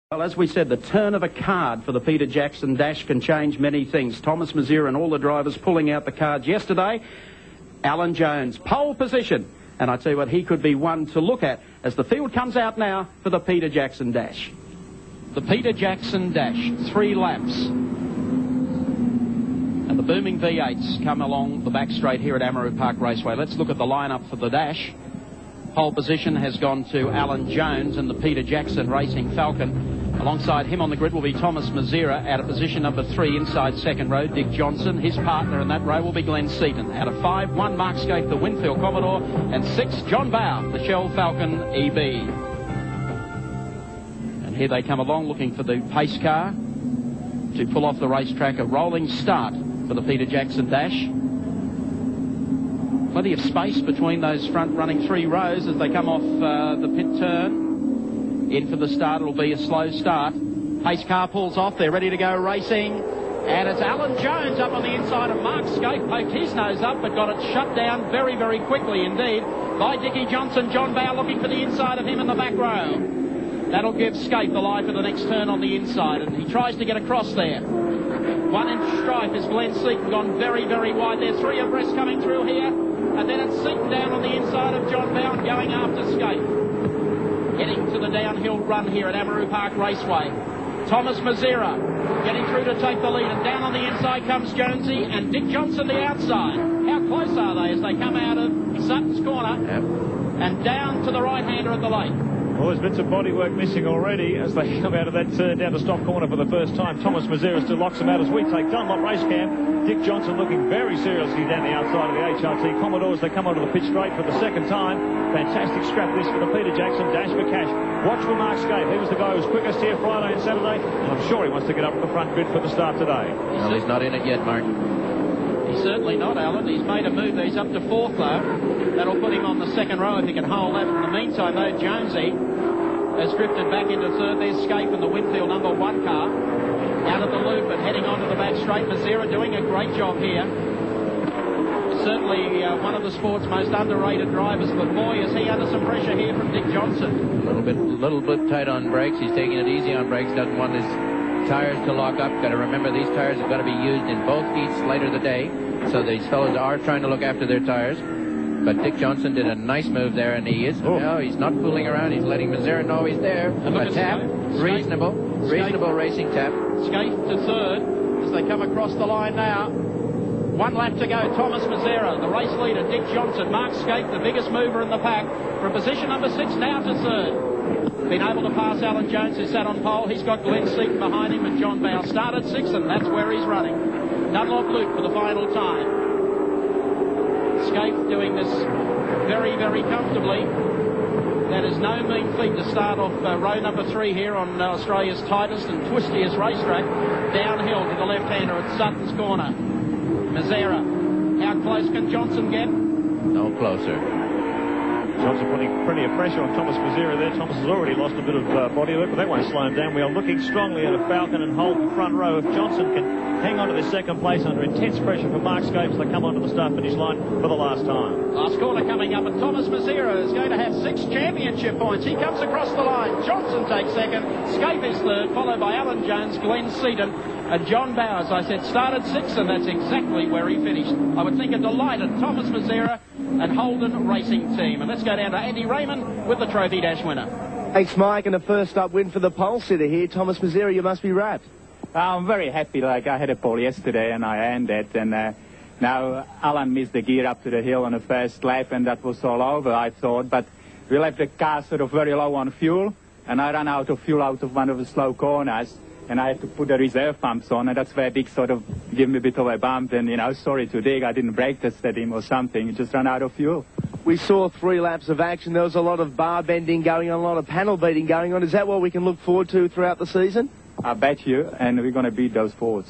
Well, as we said, the turn of a card for the Peter Jackson Dash can change many things. Thomas Mazira and all the drivers pulling out the cards yesterday. Alan Jones, pole position. And I tell you what, he could be one to look at as the field comes out now for the Peter Jackson Dash. The Peter Jackson Dash, 3 laps. And the booming V8s come along the back straight here at Amaroo Park Raceway. Let's look at the lineup for the Dash. Pole position has gone to Alan Jones and the Peter Jackson Racing Falcon. Alongside him on the grid will be Thomas Mazira. Out of position number 3 inside second row, Dick Johnson. His partner in that row will be Glenn Seaton. Out of 5, 1 Mark Scape, the Winfield Commodore, and 6 John Bow, the Shell Falcon EB. And here they come along looking for the pace car to pull off the racetrack. A rolling start for the Peter Jackson Dash. Plenty of space between those front running 3 rows as they come off the pit turn. In for the start, it'll be a slow start. Pace car pulls off, they're ready to go racing. And it's Alan Jones up on the inside of Mark Scape, poked his nose up, but got it shut down very, very quickly indeed by Dickie Johnson. John Bow looking for the inside of him in the back row. That'll give Scape the lie for the next turn on the inside, and he tries to get across there. 1-inch stripe is Glenn Seaton, gone very, very wide. There's 3 abreast coming through here, and then it's Seaton down on the inside of John Bow and going after Scape. Heading to the downhill run here at Amaroo Park Raceway. Thomas Mazira getting through to take the lead, and down on the inside comes Jonesy and Dick Johnson the outside. How close are they as they come out of Sutton's corner and down to the right-hander at the lake? Well, there's bits of bodywork missing already as they come out of that turn down to stop corner for the first time. Thomas Mazira still locks them out as we take Dunlop race cam. Dick Johnson looking very seriously down the outside of the HRT Commodore as they come onto the pitch straight for the second time. Fantastic scrap this for the Peter Jackson Dash for cash. Watch for Mark Scape. He was the guy who was quickest here Friday and Saturday, and I'm sure he wants to get up at the front grid for the start today. Well, he's not in it yet, Mark. He's certainly not, Alan. He's made a move. He's up to 4th, though. That'll put him on the second row if he can hold that. In the meantime, though, Jonesy has drifted back into 3rd. There's Scape and the Winfield number 1 car. Out of the loop and heading onto the back straight. Mazira doing a great job here. Certainly one of the sport's most underrated drivers, but boy, is he under some pressure here from Dick Johnson. A little bit tight on brakes. He's taking it easy on brakes. Doesn't want his tires to lock up. Got to remember these tires have got to be used in both heats later the day. So these fellows are trying to look after their tires. But Dick Johnson did a nice move there, and he is. Oh, he's not fooling around. He's letting Mazira know he's there. A tap, reasonable racing tap. Scape to 3rd as they come across the line now. 1 lap to go. Thomas Mazira, the race leader. Dick Johnson, Mark Scape, the biggest mover in the pack, from position number 6 now to 3rd. Been able to pass Alan Jones, who sat on pole. He's got Glenn Seaton behind him, and John Bow started 6th, and that's where he's running. Dunlop loop for the final time. Scape doing this very, very comfortably. That is no mean feat to start off row number 3 here on Australia's tightest and twistiest racetrack. Downhill to the left-hander at Sutton's corner. Mazira, how close can Johnson get? No closer. Johnson putting plenty of pressure on Thomas Mazira there. Thomas has already lost a bit of bodywork, but they won't slow him down. We are looking strongly at a Falcon and hold the front row. If Johnson can hang on to this second place under intense pressure for Mark Scape as they come onto the start-finish line for the last time. Last corner coming up, and Thomas Mazira is going to have 6 championship points. He comes across the line. Johnson takes 2nd. Scape is 3rd, followed by Alan Jones, Glenn Seaton, and John Bow, as I said, started 6th, and that's exactly where he finished. I would think a delighted Thomas Mazira and Holden Racing Team. And let's go down to Andy Raymond with the Trophy Dash winner. Thanks, Mike, and a first-up win for the pole sitter here. Thomas Mazira, you must be wrapped. I'm very happy. Like, I had a pole yesterday, and I earned it. And now Alan missed the gear up to the hill on the first lap, and that was all over, I thought. But we left the car sort of very low on fuel, and I ran out of fuel out of one of the slow corners. And I had to put the reserve pumps on, and that's where Dick sort of gave me a bit of a bump. And, sorry to Dick, I didn't brake test him or something. He just ran out of fuel. We saw 3 laps of action. There was a lot of bar bending going on, a lot of panel beating going on. Is that what we can look forward to throughout the season? I bet you, and we're going to beat those Fords.